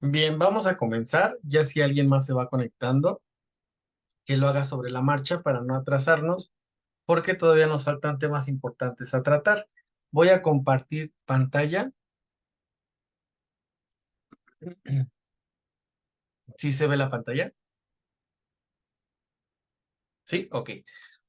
Bien, vamos a comenzar. Ya si alguien más se va conectando, que lo haga sobre la marcha para no atrasarnos, porque todavía nos faltan temas importantes a tratar. Voy a compartir pantalla. ¿Sí se ve la pantalla? Sí, ok.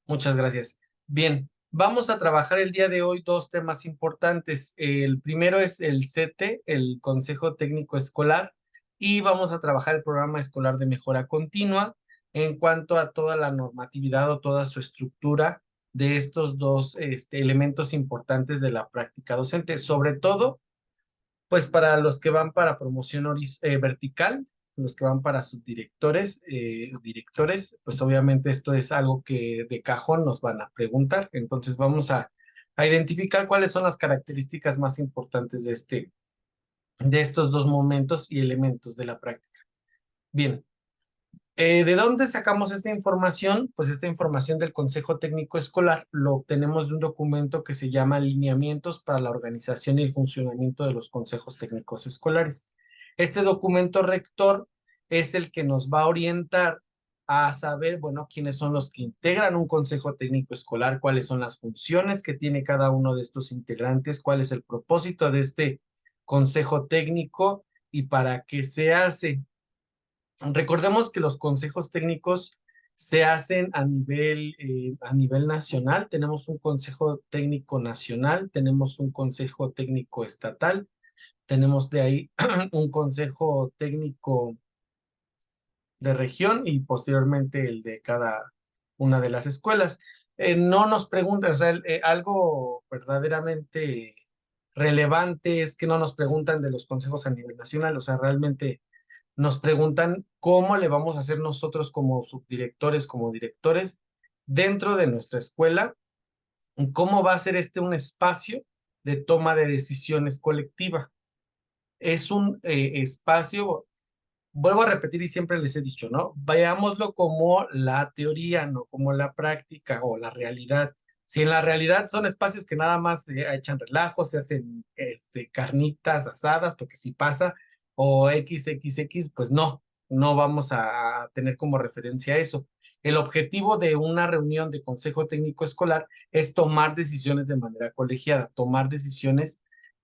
Muchas gracias. Bien, vamos a trabajar el día de hoy dos temas importantes. El primero es el CT, el Consejo Técnico Escolar, y vamos a trabajar el programa escolar de mejora continua en cuanto a toda la normatividad o toda su estructura de estos dos elementos importantes de la práctica docente, sobre todo pues para los que van para promoción vertical, los que van para subdirectores, directores, pues obviamente esto es algo que de cajón nos van a preguntar. Entonces vamos a identificar cuáles son las características más importantes de estos dos momentos y elementos de la práctica. Bien, ¿de dónde sacamos esta información? Pues esta información del Consejo Técnico Escolar lo obtenemos de un documento que se llama Lineamientos para la Organización y el Funcionamiento de los Consejos Técnicos Escolares. Este documento rector es el que nos va a orientar a saber, bueno, quiénes son los que integran un Consejo Técnico Escolar, cuáles son las funciones que tiene cada uno de estos integrantes, cuál es el propósito de este Consejo Técnico y para qué se hace. Recordemos que los consejos técnicos se hacen a nivel nacional. Tenemos un consejo técnico nacional, tenemos un consejo técnico estatal, tenemos de ahí un consejo técnico de región y posteriormente el de cada una de las escuelas. No nos preguntan, o sea, algo verdaderamente relevante es que no nos preguntan de los consejos a nivel nacional, o sea, realmente nos preguntan cómo le vamos a hacer nosotros como subdirectores, como directores dentro de nuestra escuela, cómo va a ser un espacio de toma de decisiones colectiva. Es un espacio, vuelvo a repetir y siempre les he dicho, ¿no? Veámoslo como la teoría, no como la práctica o la realidad. Si en la realidad son espacios que nada más se echan relajos, se hacen carnitas asadas, porque si pasa, o XXX, pues no, no vamos a tener como referencia eso. El objetivo de una reunión de consejo técnico escolar es tomar decisiones de manera colegiada, tomar decisiones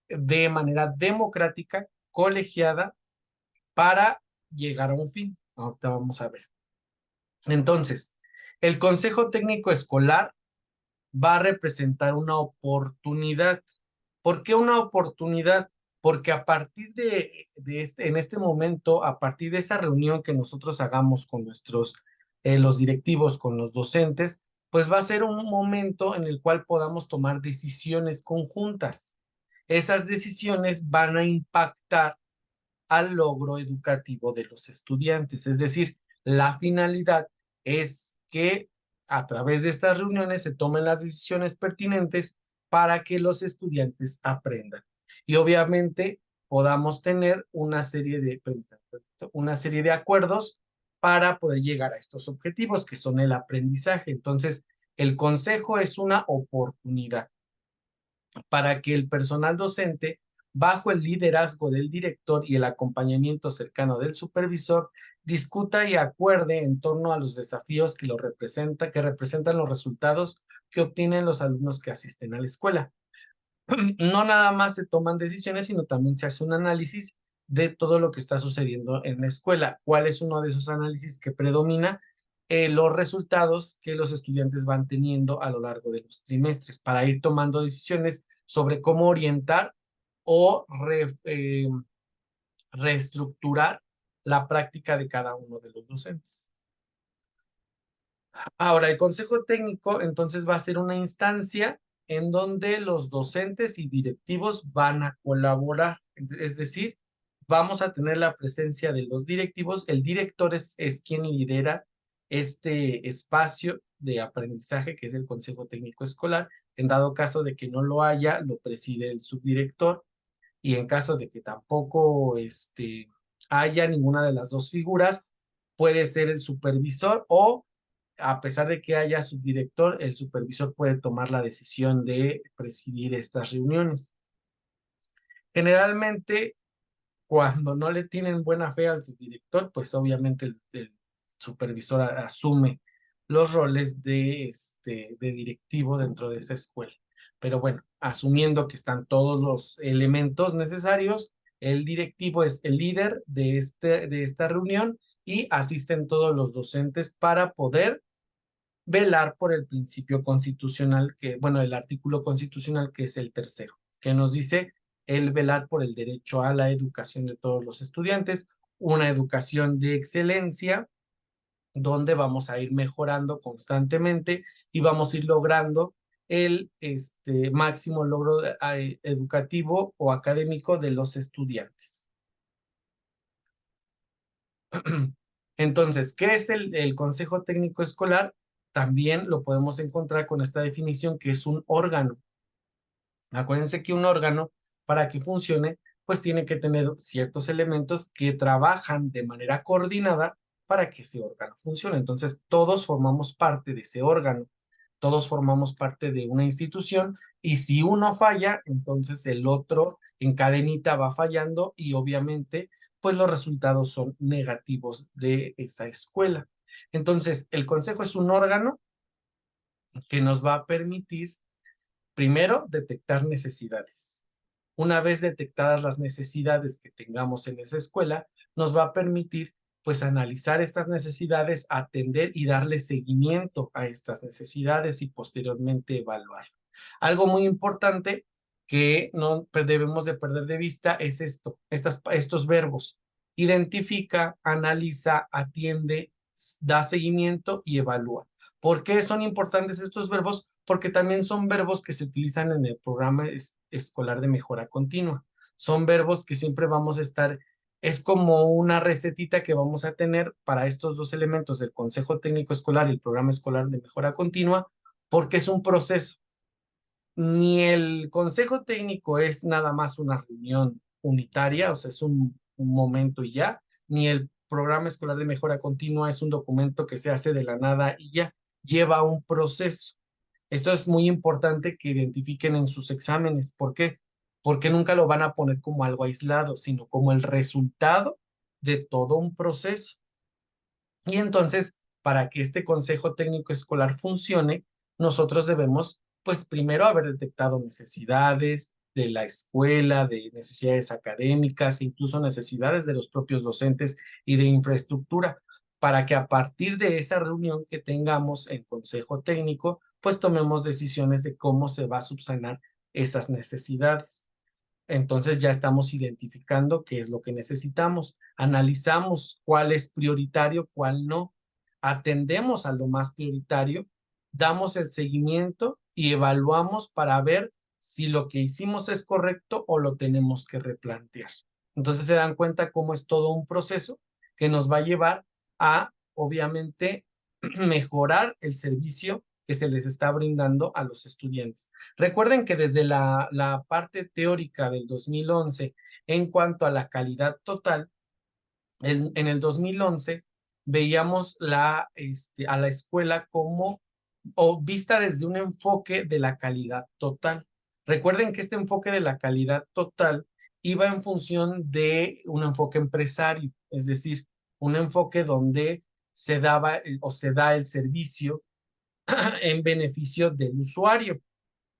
de manera democrática, colegiada, para llegar a un fin. Ahorita vamos a ver. Entonces, el Consejo Técnico Escolar va a representar una oportunidad. ¿Por qué una oportunidad? Porque a partir en este momento, a partir de esa reunión que nosotros hagamos con los directivos, con los docentes, pues va a ser un momento en el cual podamos tomar decisiones conjuntas. Esas decisiones van a impactar al logro educativo de los estudiantes. Es decir, la finalidad es que a través de estas reuniones se tomen las decisiones pertinentes para que los estudiantes aprendan. Y obviamente podamos tener una serie de acuerdos para poder llegar a estos objetivos que son el aprendizaje. Entonces, el consejo es una oportunidad para que el personal docente, bajo el liderazgo del director y el acompañamiento cercano del supervisor, discuta y acuerde en torno a los desafíos que representan los resultados que obtienen los alumnos que asisten a la escuela. No nada más se toman decisiones, sino también se hace un análisis de todo lo que está sucediendo en la escuela. ¿Cuál es uno de esos análisis que predomina? Los resultados que los estudiantes van teniendo a lo largo de los trimestres para ir tomando decisiones sobre cómo orientar o reestructurar la práctica de cada uno de los docentes. Ahora, el consejo técnico entonces va a ser una instancia en donde los docentes y directivos van a colaborar. Es decir, vamos a tener la presencia de los directivos. El director es quien lidera este espacio de aprendizaje que es el consejo técnico escolar. En dado caso de que no lo haya, lo preside el subdirector. Y en caso de que tampoco haya ninguna de las dos figuras, puede ser el supervisor o a pesar de que haya subdirector, el supervisor puede tomar la decisión de presidir estas reuniones. Generalmente, Cuando no le tienen buena fe al subdirector, pues obviamente el supervisor asume los roles de directivo dentro de esa escuela. Pero bueno, asumiendo que están todos los elementos necesarios, el directivo es el líder de esta reunión y asisten todos los docentes para poder velar por el principio constitucional, que, bueno, el artículo constitucional que es el tercero, que nos dice el velar por el derecho a la educación de todos los estudiantes, una educación de excelencia, donde vamos a ir mejorando constantemente y vamos a ir logrando el máximo logro educativo o académico de los estudiantes. Entonces, ¿qué es el Consejo Técnico Escolar? También lo podemos encontrar con esta definición que es un órgano. Acuérdense que un órgano, para que funcione, pues tiene que tener ciertos elementos que trabajan de manera coordinada para que ese órgano funcione. Entonces, todos formamos parte de ese órgano, todos formamos parte de una institución y si uno falla, entonces el otro en cadenita va fallando y obviamente, pues los resultados son negativos de esa escuela. Entonces, el consejo es un órgano que nos va a permitir, primero, detectar necesidades. Una vez detectadas las necesidades que tengamos en esa escuela, nos va a permitir pues analizar estas necesidades, atender y darle seguimiento a estas necesidades y posteriormente evaluar. Algo muy importante que no debemos de perder de vista es estos verbos. Identifica, analiza, atiende, da seguimiento y evalúa. ¿Por qué son importantes estos verbos? Porque también son verbos que se utilizan en el programa escolar de mejora continua. Son verbos que siempre vamos a estar, es como una recetita que vamos a tener para estos dos elementos del Consejo Técnico Escolar y el programa escolar de mejora continua, porque es un proceso. Ni el Consejo Técnico es nada más una reunión unitaria, o sea, es un momento y ya, ni el programa escolar de mejora continua es un documento que se hace de la nada y ya, lleva un proceso. Esto es muy importante que identifiquen en sus exámenes. ¿Por qué? Porque nunca lo van a poner como algo aislado, sino como el resultado de todo un proceso. Y entonces, para que este consejo técnico escolar funcione, nosotros debemos, pues primero haber detectado necesidades de la escuela, de necesidades académicas, incluso necesidades de los propios docentes y de infraestructura, para que a partir de esa reunión que tengamos en consejo técnico, pues tomemos decisiones de cómo se va a subsanar esas necesidades. Entonces ya estamos identificando qué es lo que necesitamos, analizamos cuál es prioritario, cuál no, atendemos a lo más prioritario, damos el seguimiento y evaluamos para ver si lo que hicimos es correcto o lo tenemos que replantear. Entonces se dan cuenta cómo es todo un proceso que nos va a llevar a, obviamente, mejorar el servicio que se les está brindando a los estudiantes. Recuerden que desde la parte teórica del 2011, en cuanto a la calidad total, en el 2011 veíamos a la escuela como, o vista desde un enfoque de la calidad total. Recuerden que este enfoque de la calidad total iba en función de un enfoque empresario, es decir, un enfoque donde se daba o se da el servicio en beneficio del usuario,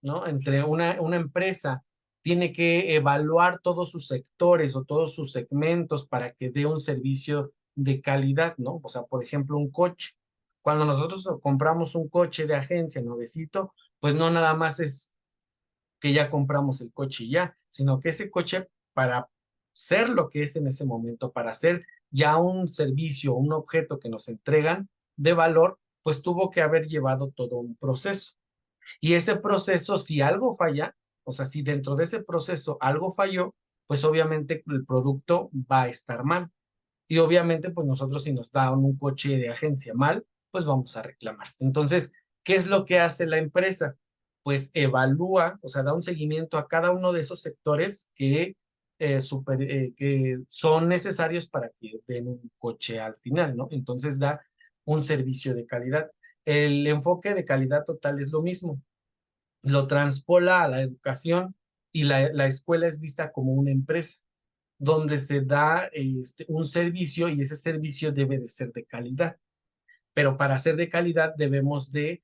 ¿no? Entre una empresa tiene que evaluar todos sus sectores o todos sus segmentos para que dé un servicio de calidad, ¿no? O sea, por ejemplo, un coche. Cuando nosotros compramos un coche de agencia nuevecito, pues no nada más es que ya compramos el coche y ya, sino que ese coche para ser lo que es en ese momento, para ser ya un servicio, un objeto que nos entregan de valor, pues tuvo que haber llevado todo un proceso. Y ese proceso, si algo falla, o sea, si dentro de ese proceso algo falló, pues obviamente el producto va a estar mal. Y obviamente, pues nosotros si nos dan un coche de agencia mal, pues vamos a reclamar. Entonces, ¿qué es lo que hace la empresa? Pues evalúa, o sea, da un seguimiento a cada uno de esos sectores que son necesarios para que den un coche al final, ¿no? Entonces da un servicio de calidad. El enfoque de calidad total es lo mismo, lo transpola a la educación y la escuela es vista como una empresa. donde se da un servicio y ese servicio debe de ser de calidad. Pero para ser de calidad debemos de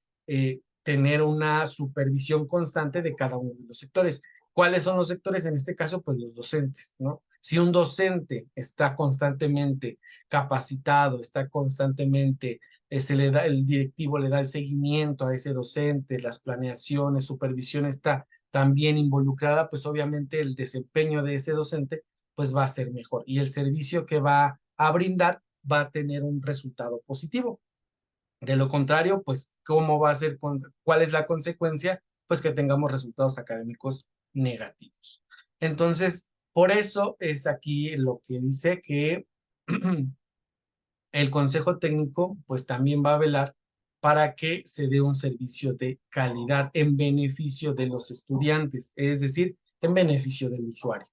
tener una supervisión constante de cada uno de los sectores. ¿Cuáles son los sectores? En este caso, pues los docentes, ¿no? Si un docente está constantemente capacitado, está constantemente, se le da, el directivo le da el seguimiento a ese docente, las planeaciones, supervisión está también involucrada, pues obviamente el desempeño de ese docente pues va a ser mejor y el servicio que va a brindar va a tener un resultado positivo. De lo contrario, pues, ¿cómo va a ser, cuál es la consecuencia? Pues que tengamos resultados académicos negativos. Entonces, por eso es aquí lo que dice que el Consejo Técnico, pues también va a velar para que se dé un servicio de calidad en beneficio de los estudiantes, es decir, en beneficio del usuario.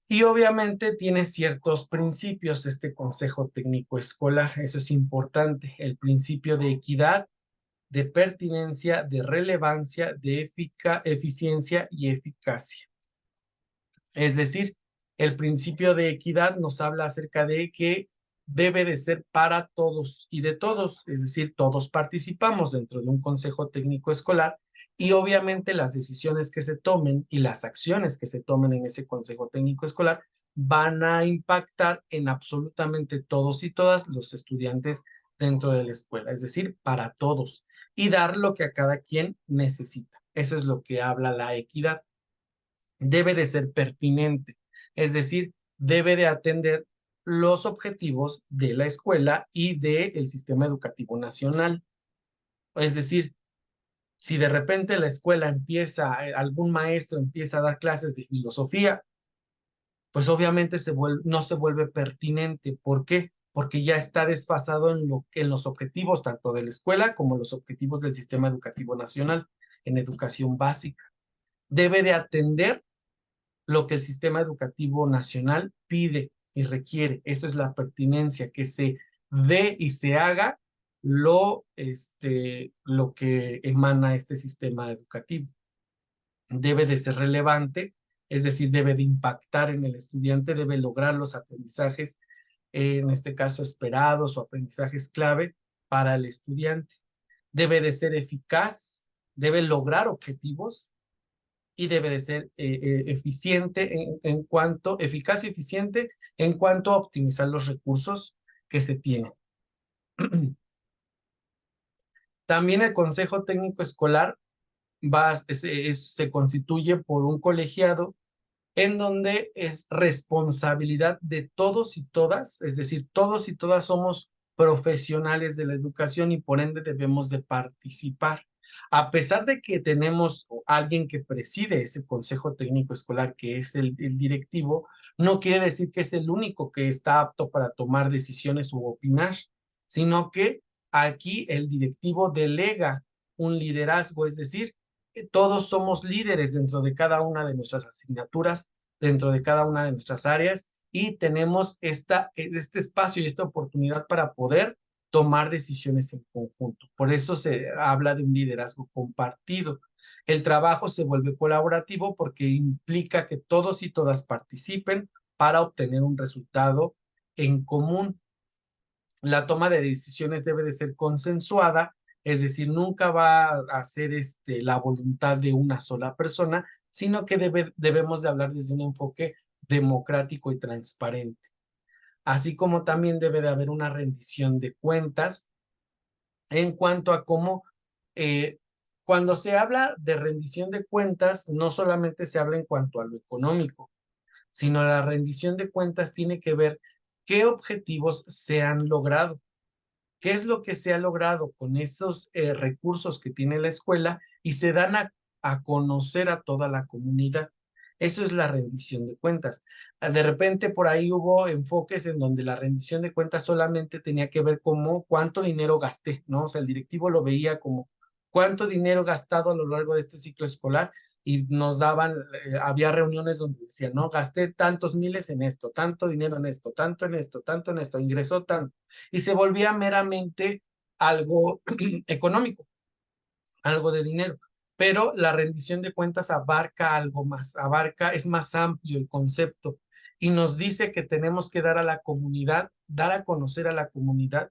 Y obviamente tiene ciertos principios este Consejo Técnico Escolar, eso es importante, el principio de equidad, de pertinencia, de relevancia, de eficiencia y eficacia. Es decir, el principio de equidad nos habla acerca de que debe de ser para todos y de todos, es decir, todos participamos dentro de un consejo técnico escolar y obviamente las decisiones que se tomen y las acciones que se tomen en ese consejo técnico escolar van a impactar en absolutamente todos y todas los estudiantes dentro de la escuela, es decir, para todos y dar lo que a cada quien necesita. Eso es lo que habla la equidad. Debe de ser pertinente, es decir, debe de atender los objetivos de la escuela y del sistema educativo nacional. Es decir, si de repente la escuela empieza, algún maestro empieza a dar clases de filosofía, pues obviamente no se vuelve pertinente. ¿Por qué? Porque ya está desfasado en los objetivos tanto de la escuela como los objetivos del sistema educativo nacional en educación básica. Debe de atender lo que el sistema educativo nacional pide y requiere. Eso es la pertinencia, que se dé y se haga lo que emana este sistema educativo. Debe de ser relevante, es decir, debe de impactar en el estudiante, debe lograr los aprendizajes, en este caso esperados o aprendizajes clave para el estudiante. Debe de ser eficaz, debe lograr objetivos y debe de ser eficiente eficaz y eficiente en cuanto a optimizar los recursos que se tienen. También el Consejo Técnico Escolar se constituye por un colegiado en donde es responsabilidad de todos y todas, es decir, todos y todas somos profesionales de la educación y por ende debemos de participar. A pesar de que tenemos alguien que preside ese consejo técnico escolar, que es el directivo, no quiere decir que es el único que está apto para tomar decisiones u opinar, sino que aquí el directivo delega un liderazgo, es decir, todos somos líderes dentro de cada una de nuestras asignaturas, dentro de cada una de nuestras áreas y tenemos este espacio y esta oportunidad para poder tomar decisiones en conjunto. Por eso se habla de un liderazgo compartido. El trabajo se vuelve colaborativo porque implica que todos y todas participen para obtener un resultado en común. La toma de decisiones debe de ser consensuada, es decir, nunca va a ser la voluntad de una sola persona, sino que debemos de hablar desde un enfoque democrático y transparente. Así como también debe de haber una rendición de cuentas en cuanto a cómo, eh, cuando se habla de rendición de cuentas, no solamente se habla en cuanto a lo económico, sino la rendición de cuentas tiene que ver qué objetivos se han logrado. ¿Qué es lo que se ha logrado con esos recursos que tiene la escuela y se dan a conocer a toda la comunidad? Eso es la rendición de cuentas. De repente por ahí hubo enfoques en donde la rendición de cuentas solamente tenía que ver como cuánto dinero gasté, ¿no? O sea, el directivo lo veía como cuánto dinero gastado a lo largo de este ciclo escolar y nos daban, había reuniones donde decían, no, gasté tantos miles en esto, tanto dinero en esto, tanto en esto, tanto en esto, ingresó tanto y se volvía meramente algo económico, algo de dinero. Pero la rendición de cuentas abarca algo más, es más amplio el concepto y nos dice que tenemos que dar a la comunidad, dar a conocer a la comunidad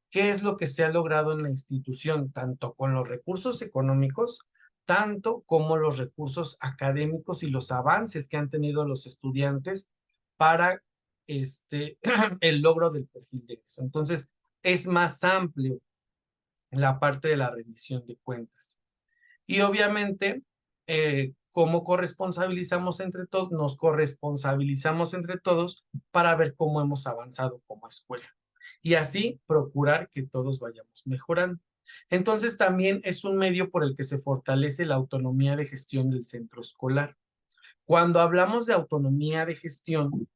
qué es lo que se ha logrado en la institución, tanto con los recursos económicos, tanto como los recursos académicos y los avances que han tenido los estudiantes para el logro del perfil de egreso. Entonces, es más amplio la parte de la rendición de cuentas. Y obviamente, ¿cómo corresponsabilizamos entre todos? Nos corresponsabilizamos entre todos para ver cómo hemos avanzado como escuela. Y así procurar que todos vayamos mejorando. Entonces, también es un medio por el que se fortalece la autonomía de gestión del centro escolar. Cuando hablamos de autonomía de gestión,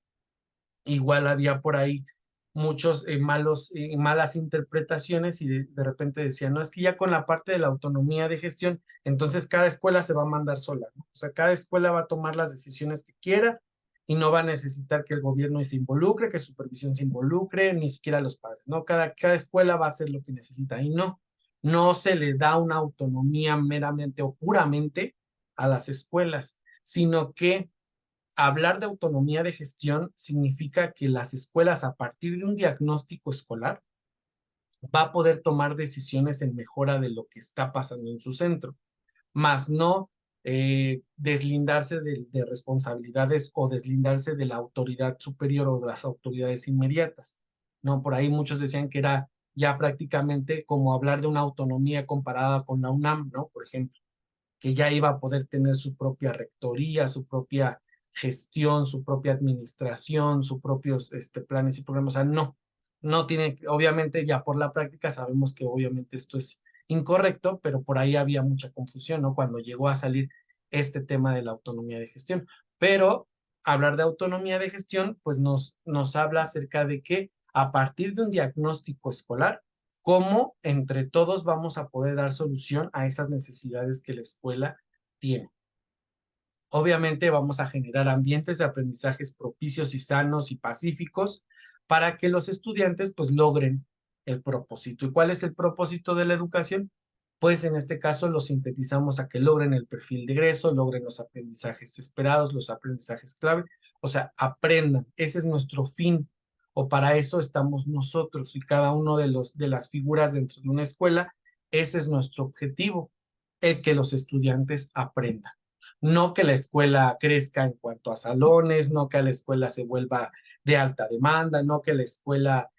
igual había por ahí muchos malas interpretaciones y de repente decían, no, es que ya con la parte de la autonomía de gestión, entonces cada escuela se va a mandar sola, ¿no? O sea, cada escuela va a tomar las decisiones que quiera y no va a necesitar que el gobierno se involucre, que supervisión se involucre, ni siquiera los padres, ¿no? Cada escuela va a hacer lo que necesita y no se le da una autonomía meramente o puramente a las escuelas, sino que hablar de autonomía de gestión significa que las escuelas, a partir de un diagnóstico escolar, va a poder tomar decisiones en mejora de lo que está pasando en su centro, más no deslindarse de responsabilidades o deslindarse de la autoridad superior o de las autoridades inmediatas. No, por ahí muchos decían que era ya prácticamente como hablar de una autonomía comparada con la UNAM, ¿no? Por ejemplo, que ya iba a poder tener su propia rectoría, su propia gestión, su propia administración, sus propios planes y programas. O sea, no tiene, obviamente ya por la práctica sabemos que obviamente esto es incorrecto, pero por ahí había mucha confusión, ¿no? Cuando llegó a salir este tema de la autonomía de gestión. Pero hablar de autonomía de gestión, pues nos habla acerca de que a partir de un diagnóstico escolar, cómo entre todos vamos a poder dar solución a esas necesidades que la escuela tiene. Obviamente vamos a generar ambientes de aprendizajes propicios y sanos y pacíficos para que los estudiantes pues logren el propósito. ¿Y cuál es el propósito de la educación? Pues en este caso lo sintetizamos a que logren el perfil de egreso, logren los aprendizajes esperados, los aprendizajes clave, o sea, aprendan. Ese es nuestro fin, o para eso estamos nosotros y cada uno de las figuras dentro de una escuela, ese es nuestro objetivo, el que los estudiantes aprendan. No que la escuela crezca en cuanto a salones, no que la escuela se vuelva de alta demanda, no que la escuela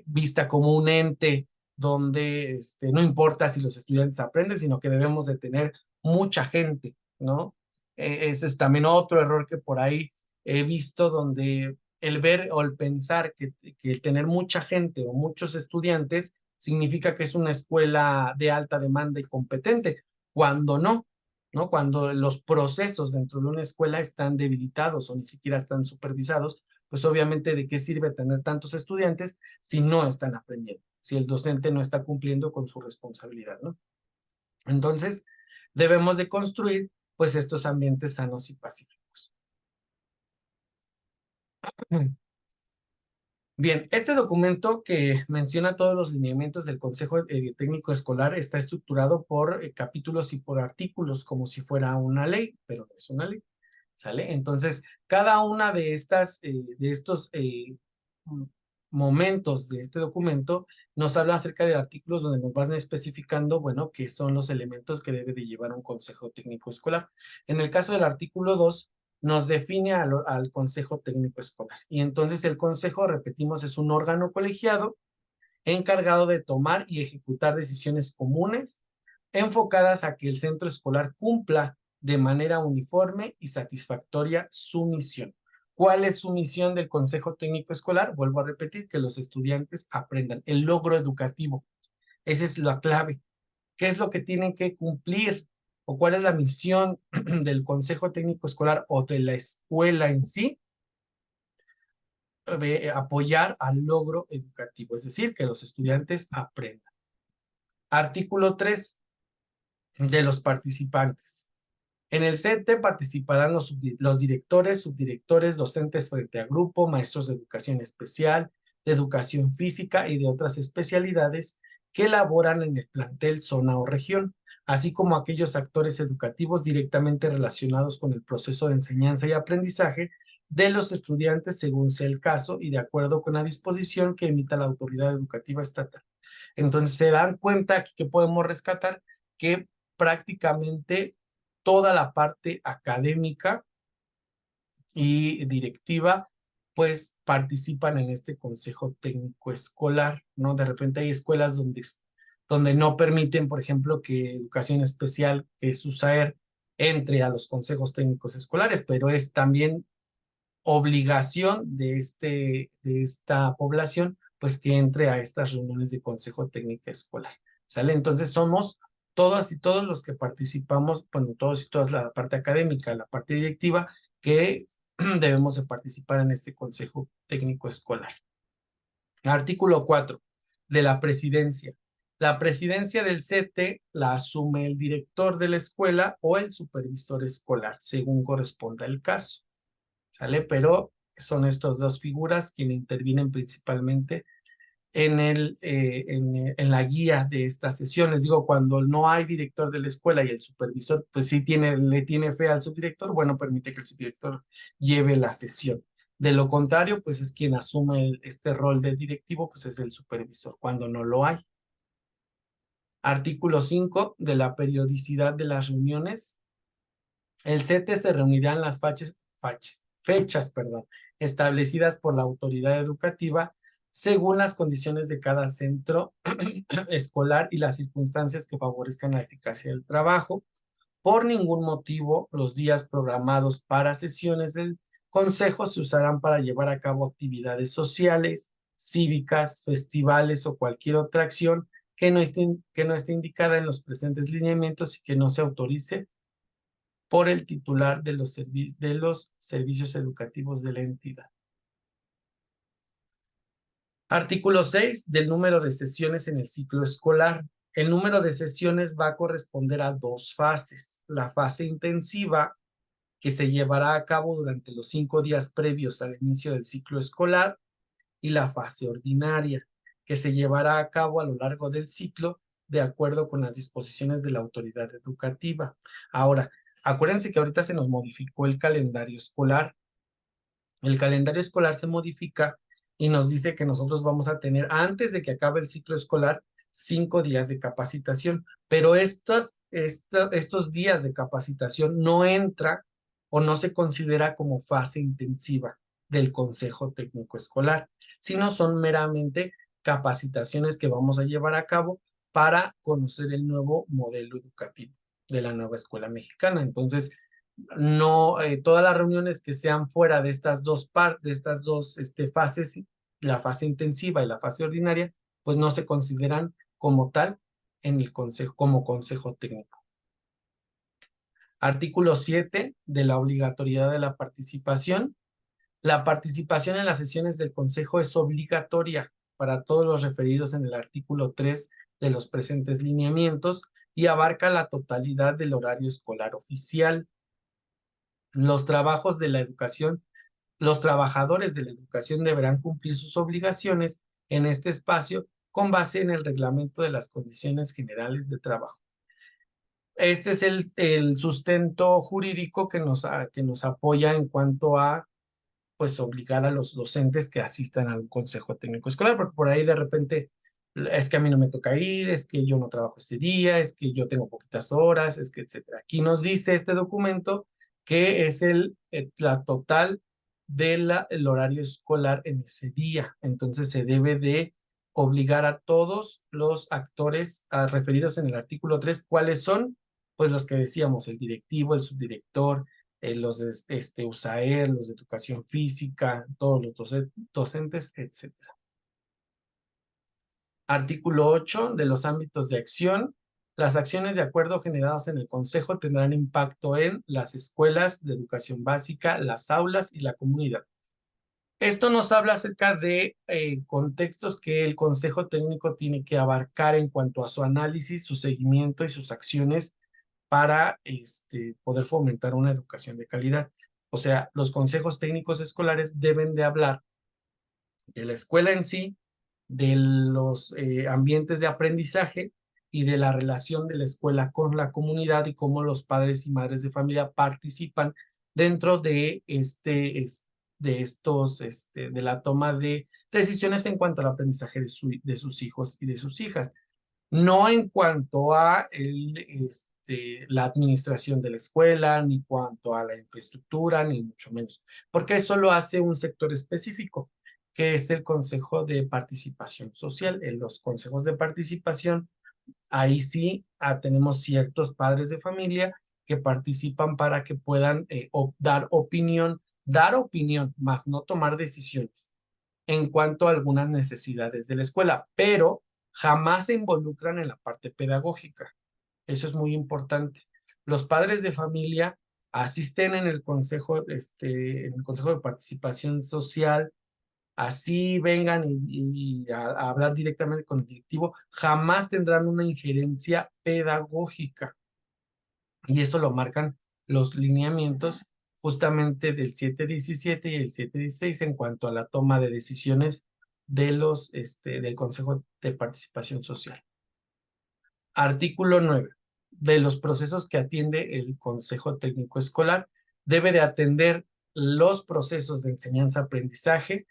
vista como un ente donde no importa si los estudiantes aprenden, sino que debemos de tener mucha gente, ¿no? Ese es también otro error que por ahí he visto, donde el ver o el pensar que el tener mucha gente o muchos estudiantes significa que es una escuela de alta demanda y competente, cuando no, ¿no? Cuando los procesos dentro de una escuela están debilitados o ni siquiera están supervisados, pues obviamente de qué sirve tener tantos estudiantes si no están aprendiendo, si el docente no está cumpliendo con su responsabilidad, ¿no? Entonces, debemos de construir pues estos ambientes sanos y pacíficos. Bien, este documento que menciona todos los lineamientos del Consejo Técnico Escolar está estructurado por capítulos y por artículos, como si fuera una ley, pero no es una ley, ¿sale? Entonces, cada una de estos momentos de este documento nos habla acerca de artículos donde nos van especificando, bueno, qué son los elementos que debe de llevar un Consejo Técnico Escolar. En el caso del artículo 2, nos define al Consejo Técnico Escolar. Y entonces el Consejo, repetimos, es un órgano colegiado encargado de tomar y ejecutar decisiones comunes enfocadas a que el centro escolar cumpla de manera uniforme y satisfactoria su misión. ¿Cuál es su misión del Consejo Técnico Escolar? Vuelvo a repetir, que los estudiantes aprendan el logro educativo. Esa es la clave. ¿Qué es lo que tienen que cumplir? ¿O cuál es la misión del Consejo Técnico Escolar o de la escuela en sí? Apoyar al logro educativo, es decir, que los estudiantes aprendan. Artículo 3 de los participantes. En el CETE participarán los directores, subdirectores, docentes frente a grupo, maestros de educación especial, de educación física y de otras especialidades que laboran en el plantel, zona o región, así como aquellos actores educativos directamente relacionados con el proceso de enseñanza y aprendizaje de los estudiantes según sea el caso y de acuerdo con la disposición que emita la autoridad educativa estatal. Entonces se dan cuenta aquí que podemos rescatar que prácticamente toda la parte académica y directiva pues participan en este consejo técnico escolar, ¿no? De repente hay escuelas donde no permiten, por ejemplo, que educación especial, que es USAER, entre a los consejos técnicos escolares, pero es también obligación de esta población, pues que entre a estas reuniones de consejo técnico escolar. ¿Sale? Entonces somos todas y todos los que participamos, bueno, todos y todas la parte académica, la parte directiva, que debemos de participar en este consejo técnico escolar. Artículo 4 de la presidencia. La presidencia del CETE la asume el director de la escuela o el supervisor escolar, según corresponda el caso. ¿Sale? Pero son estas dos figuras quienes intervienen principalmente en la guía de estas sesiones. Digo, cuando no hay director de la escuela y el supervisor, pues sí le tiene fe al subdirector, bueno, permite que el subdirector lleve la sesión. De lo contrario, pues es quien asume este rol de directivo, pues es el supervisor, cuando no lo hay. Artículo 5 de la periodicidad de las reuniones. El CETE se reunirá en las fechas, establecidas por la autoridad educativa según las condiciones de cada centro escolar y las circunstancias que favorezcan la eficacia del trabajo. Por ningún motivo, los días programados para sesiones del consejo se usarán para llevar a cabo actividades sociales, cívicas, festivales o cualquier otra acción que no esté indicada en los presentes lineamientos y que no se autorice por el titular de los servicios educativos de la entidad. Artículo 6 del número de sesiones en el ciclo escolar. El número de sesiones va a corresponder a dos fases. La fase intensiva, que se llevará a cabo durante los 5 días previos al inicio del ciclo escolar, y la fase ordinaria, que se llevará a cabo a lo largo del ciclo de acuerdo con las disposiciones de la autoridad educativa. Ahora, acuérdense que ahorita se nos modificó el calendario escolar. El calendario escolar se modifica y nos dice que nosotros vamos a tener, antes de que acabe el ciclo escolar, 5 días de capacitación, pero estos días de capacitación no entra o no se considera como fase intensiva del Consejo Técnico Escolar, sino son meramente capacitaciones que vamos a llevar a cabo para conocer el nuevo modelo educativo de la nueva escuela mexicana. Entonces, no, todas las reuniones que sean fuera de estas dos partes, de estas dos fases, la fase intensiva y la fase ordinaria, pues no se consideran como tal en el consejo, como consejo técnico. Artículo 7 de la obligatoriedad de la participación. La participación en las sesiones del consejo es obligatoria para todos los referidos en el artículo 3 de los presentes lineamientos y abarca la totalidad del horario escolar oficial. Los trabajos de la educación, los trabajadores de la educación deberán cumplir sus obligaciones en este espacio con base en el reglamento de las condiciones generales de trabajo. Este es el sustento jurídico que nos apoya en cuanto a pues obligar a los docentes que asistan al consejo técnico escolar, porque por ahí de repente es que a mí no me toca ir, es que yo no trabajo ese día, es que yo tengo poquitas horas, es que etcétera. Aquí nos dice este documento que es la total del horario escolar en ese día. Entonces se debe de obligar a todos los actores referidos en el artículo 3, ¿cuáles son? Pues los que decíamos, el directivo, el subdirector, los de USAER, los de educación física, todos los docentes, etcétera. Artículo 8 de los ámbitos de acción. Las acciones de acuerdo generadas en el Consejo tendrán impacto en las escuelas de educación básica, las aulas y la comunidad. Esto nos habla acerca de contextos que el Consejo Técnico tiene que abarcar en cuanto a su análisis, su seguimiento y sus acciones para poder fomentar una educación de calidad. O sea, los consejos técnicos escolares deben de hablar de la escuela en sí, de los ambientes de aprendizaje y de la relación de la escuela con la comunidad y cómo los padres y madres de familia participan dentro de de la toma de decisiones en cuanto al aprendizaje de sus hijos y de sus hijas. No en cuanto a la administración de la escuela, ni cuanto a la infraestructura, ni mucho menos, porque eso lo hace un sector específico, que es el Consejo de Participación Social. En los consejos de participación, ahí sí tenemos ciertos padres de familia que participan para que puedan dar opinión, más no tomar decisiones en cuanto a algunas necesidades de la escuela, pero jamás se involucran en la parte pedagógica. Eso es muy importante. Los padres de familia asisten en el consejo de participación social, así vengan a hablar directamente con el directivo, jamás tendrán una injerencia pedagógica. Y eso lo marcan los lineamientos justamente del 717 y el 716 en cuanto a la toma de decisiones del Consejo de Participación Social. Artículo 9. De los procesos que atiende el Consejo Técnico Escolar, debe de atender los procesos de enseñanza-aprendizaje,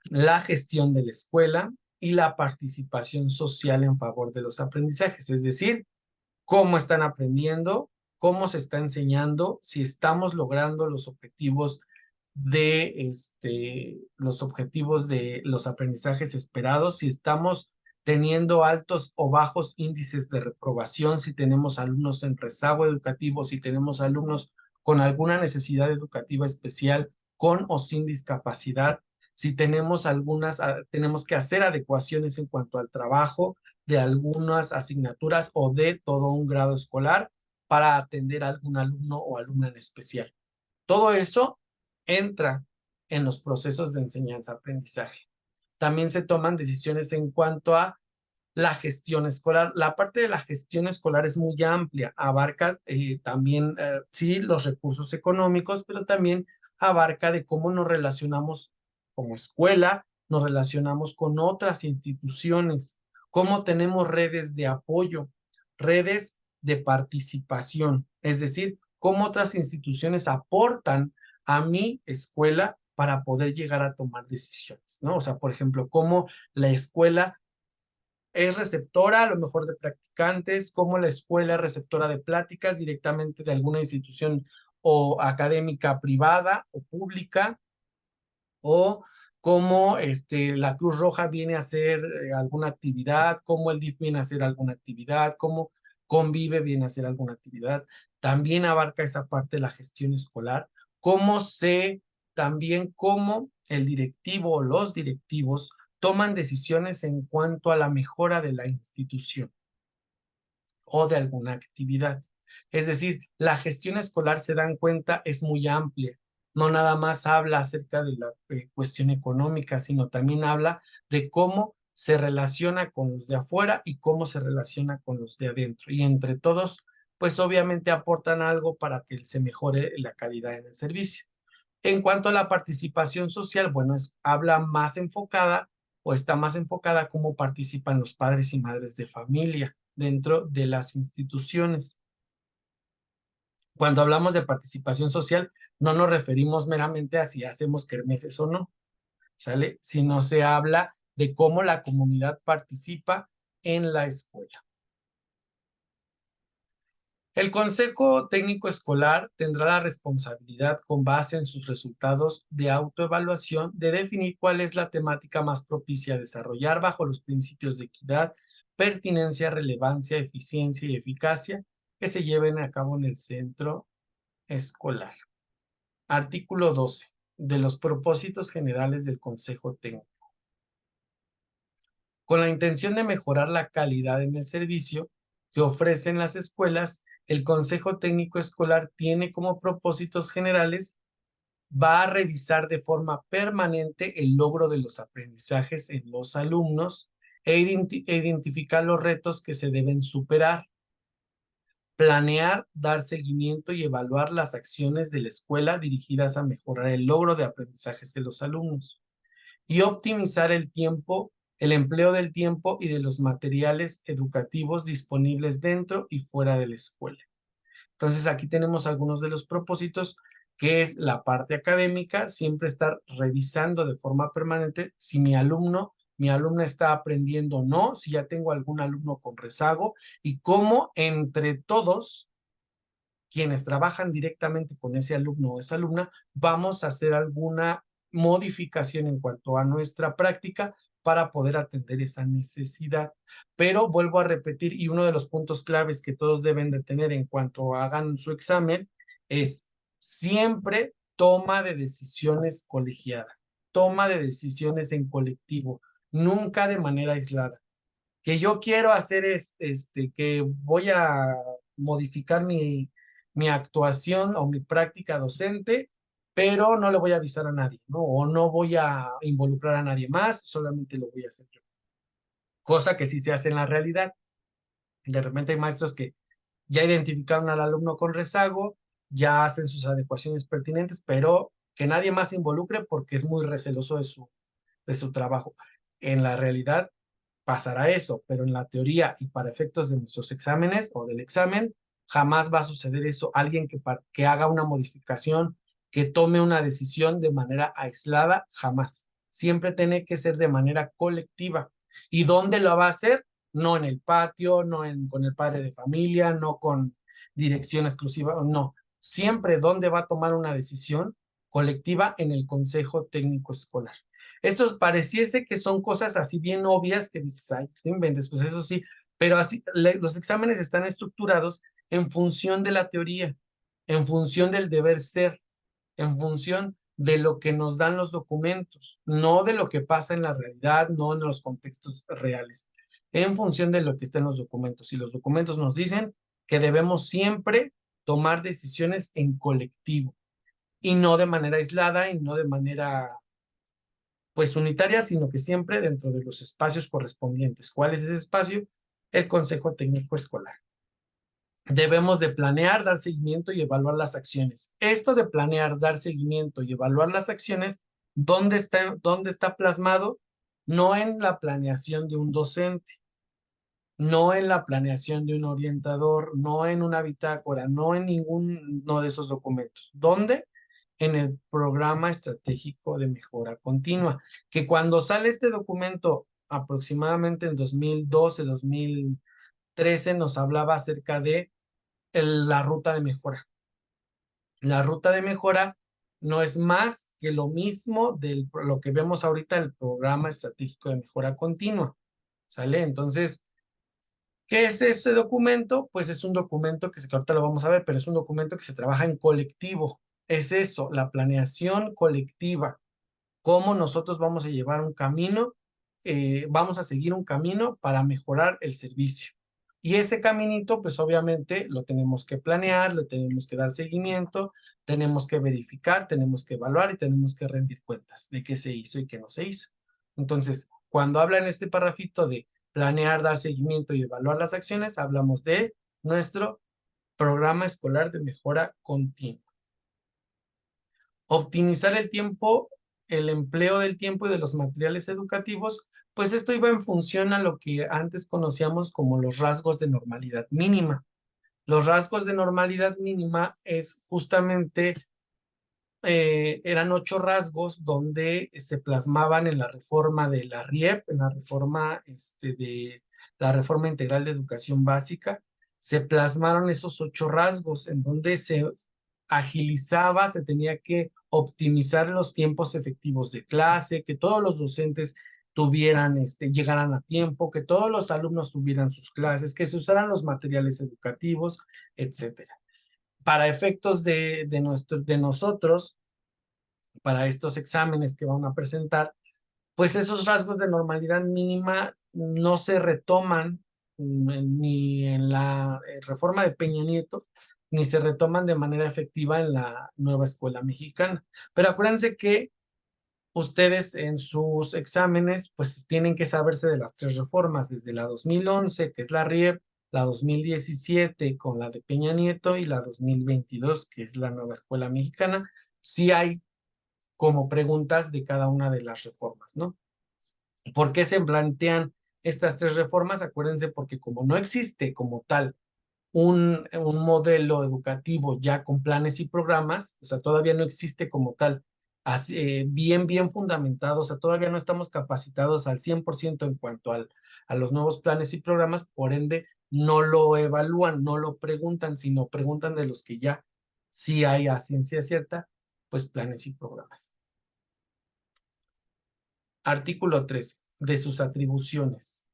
la gestión de la escuela y la participación social en favor de los aprendizajes, es decir, cómo están aprendiendo, cómo se está enseñando, si estamos logrando los objetivos de los aprendizajes esperados, si estamos teniendo altos o bajos índices de reprobación, si tenemos alumnos en rezago educativo, si tenemos alumnos con alguna necesidad educativa especial, con o sin discapacidad, si tenemos que hacer adecuaciones en cuanto al trabajo de algunas asignaturas o de todo un grado escolar para atender a algún alumno o alumna en especial. Todo eso entra en los procesos de enseñanza-aprendizaje. También se toman decisiones en cuanto a la gestión escolar. La parte de la gestión escolar es muy amplia, abarca también, sí, los recursos económicos, pero también abarca de cómo nos relacionamos como escuela, nos relacionamos con otras instituciones, cómo tenemos redes de apoyo, redes de participación, es decir, cómo otras instituciones aportan a mi escuela para poder llegar a tomar decisiones, ¿no? O sea, por ejemplo, cómo la escuela es receptora a lo mejor de practicantes, como la escuela es receptora de pláticas directamente de alguna institución o académica privada o pública, o cómo la Cruz Roja viene a hacer alguna actividad, cómo el DIF viene a hacer alguna actividad, cómo Convive viene a hacer alguna actividad. También abarca esa parte de la gestión escolar, cómo también cómo el directivo o los directivos toman decisiones en cuanto a la mejora de la institución o de alguna actividad. Es decir, la gestión escolar, se dan cuenta, es muy amplia. No nada más habla acerca de la cuestión económica, sino también habla de cómo se relaciona con los de afuera y cómo se relaciona con los de adentro. Y entre todos, pues obviamente aportan algo para que se mejore la calidad en el servicio. En cuanto a la participación social, bueno, habla más enfocada o está más enfocada cómo participan los padres y madres de familia dentro de las instituciones. Cuando hablamos de participación social, no nos referimos meramente a si hacemos kermeses o no, ¿sale? Sino se habla de cómo la comunidad participa en la escuela. El Consejo Técnico Escolar tendrá la responsabilidad, con base en sus resultados de autoevaluación, de definir cuál es la temática más propicia a desarrollar bajo los principios de equidad, pertinencia, relevancia, eficiencia y eficacia que se lleven a cabo en el centro escolar. Artículo 12. De los propósitos generales del Consejo Técnico. Con la intención de mejorar la calidad en el servicio que ofrecen las escuelas, el Consejo Técnico Escolar tiene como propósitos generales: va a revisar de forma permanente el logro de los aprendizajes en los alumnos e identificar los retos que se deben superar, planear, dar seguimiento y evaluar las acciones de la escuela dirigidas a mejorar el logro de aprendizajes de los alumnos, y optimizar el tiempo, el empleo del tiempo y de los materiales educativos disponibles dentro y fuera de la escuela. Entonces, aquí tenemos algunos de los propósitos que es la parte académica, siempre estar revisando de forma permanente si mi alumna está aprendiendo o no, si ya tengo algún alumno con rezago y cómo entre todos quienes trabajan directamente con ese alumno o esa alumna, vamos a hacer alguna modificación en cuanto a nuestra práctica para poder atender esa necesidad. Pero vuelvo a repetir, y uno de los puntos claves que todos deben de tener en cuanto hagan su examen es siempre toma de decisiones colegiada, toma de decisiones en colectivo, nunca de manera aislada. Que yo quiero hacer que voy a modificar mi actuación o mi práctica docente, pero no le voy a avisar a nadie, ¿no? O no voy a involucrar a nadie más, solamente lo voy a hacer yo. Cosa que sí se hace en la realidad. De repente hay maestros que ya identificaron al alumno con rezago, ya hacen sus adecuaciones pertinentes, pero que nadie más se involucre porque es muy receloso de su trabajo. En la realidad pasará eso, pero en la teoría y para efectos de nuestros exámenes o del examen, jamás va a suceder eso. Alguien que haga una modificación, que tome una decisión de manera aislada, jamás. Siempre tiene que ser de manera colectiva. ¿Y dónde lo va a hacer? No en el patio, con el padre de familia, no con dirección exclusiva, no. Siempre donde va a tomar una decisión colectiva en el Consejo Técnico Escolar. Estos pareciese que son cosas así bien obvias que dices, ay, no inventes, pues eso sí, pero así los exámenes están estructurados en función de la teoría, en función del deber ser, en función de lo que nos dan los documentos, no de lo que pasa en la realidad, no en los contextos reales, en función de lo que está en los documentos. Y los documentos nos dicen que debemos siempre tomar decisiones en colectivo y no de manera aislada y no de manera pues unitaria, sino que siempre dentro de los espacios correspondientes. ¿Cuál es ese espacio? El Consejo Técnico Escolar. Debemos de planear, dar seguimiento y evaluar las acciones. Esto de planear, dar seguimiento y evaluar las acciones, dónde está plasmado? No en la planeación de un docente, no en la planeación de un orientador, no en una bitácora, no en ninguno de esos documentos. ¿Dónde? En el programa estratégico de mejora continua, que cuando sale este documento aproximadamente en 2012, 2013, nos hablaba acerca de la ruta de mejora. La ruta de mejora no es más que lo mismo de lo que vemos ahorita, el programa estratégico de mejora continua, ¿sale? Entonces, ¿qué es ese documento? Pues es un documento que ahorita lo vamos a ver, pero es un documento que se trabaja en colectivo. Es eso, la planeación colectiva. Cómo nosotros vamos a llevar un camino, vamos a seguir un camino para mejorar el servicio. Y ese caminito, pues obviamente lo tenemos que planear, le tenemos que dar seguimiento, tenemos que verificar, tenemos que evaluar y tenemos que rendir cuentas de qué se hizo y qué no se hizo. Entonces, cuando habla en este parrafito de planear, dar seguimiento y evaluar las acciones, hablamos de nuestro programa escolar de mejora continua. Optimizar el tiempo, el empleo del tiempo y de los materiales educativos, pues esto iba en función a lo que antes conocíamos como los rasgos de normalidad mínima. Los rasgos de normalidad mínima es justamente, eran 8 rasgos donde se plasmaban en la reforma de la RIEP, en la reforma de la Reforma Integral de Educación Básica, se plasmaron esos 8 rasgos en donde se agilizaba, se tenía que optimizar los tiempos efectivos de clase, que todos los docentes llegaran a tiempo, que todos los alumnos tuvieran sus clases, que se usaran los materiales educativos, etcétera. Para efectos de nosotros, para estos exámenes que van a presentar, pues esos rasgos de normalidad mínima no se retoman ni en la reforma de Peña Nieto, ni se retoman de manera efectiva en la nueva escuela mexicana. Pero acuérdense que ustedes en sus exámenes pues tienen que saberse de las 3 reformas, desde la 2011, que es la RIEP, la 2017 con la de Peña Nieto y la 2022, que es la nueva escuela mexicana. Sí hay como preguntas de cada una de las reformas, ¿no? ¿Por qué se plantean estas 3 reformas? Acuérdense, porque como no existe como tal un modelo educativo ya con planes y programas, o sea, todavía no existe como tal, así, bien fundamentado, o sea, todavía no estamos capacitados al 100% en cuanto a los nuevos planes y programas, por ende, no lo evalúan, no lo preguntan, sino preguntan de los que ya sí hay a ciencia cierta, pues planes y programas. Artículo 13, de sus atribuciones.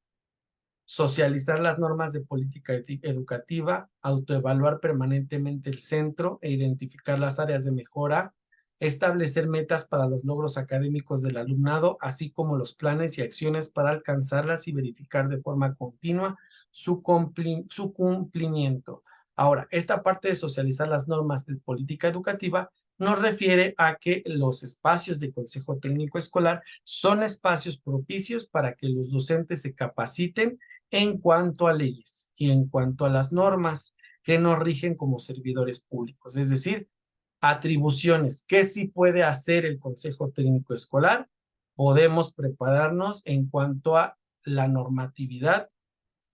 Socializar las normas de política educativa, autoevaluar permanentemente el centro e identificar las áreas de mejora, establecer metas para los logros académicos del alumnado, así como los planes y acciones para alcanzarlas y verificar de forma continua su cumplimiento. Ahora, esta parte de socializar las normas de política educativa nos refiere a que los espacios de consejo técnico escolar son espacios propicios para que los docentes se capaciten en cuanto a leyes y en cuanto a las normas que nos rigen como servidores públicos, es decir, atribuciones. ¿Qué sí puede hacer el Consejo Técnico Escolar? Podemos prepararnos en cuanto a la normatividad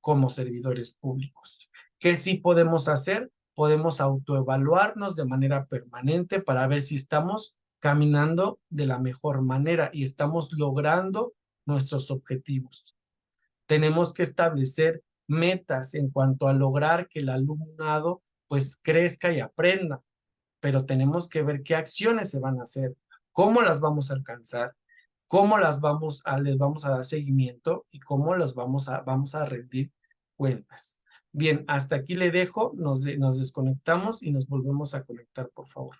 como servidores públicos. ¿Qué sí podemos hacer? Podemos autoevaluarnos de manera permanente para ver si estamos caminando de la mejor manera y estamos logrando nuestros objetivos. Tenemos que establecer metas en cuanto a lograr que el alumnado pues crezca y aprenda, pero tenemos que ver qué acciones se van a hacer, cómo las vamos a alcanzar, cómo les vamos a dar seguimiento y cómo vamos a rendir cuentas. Bien, hasta aquí le dejo, nos desconectamos y nos volvemos a conectar, por favor.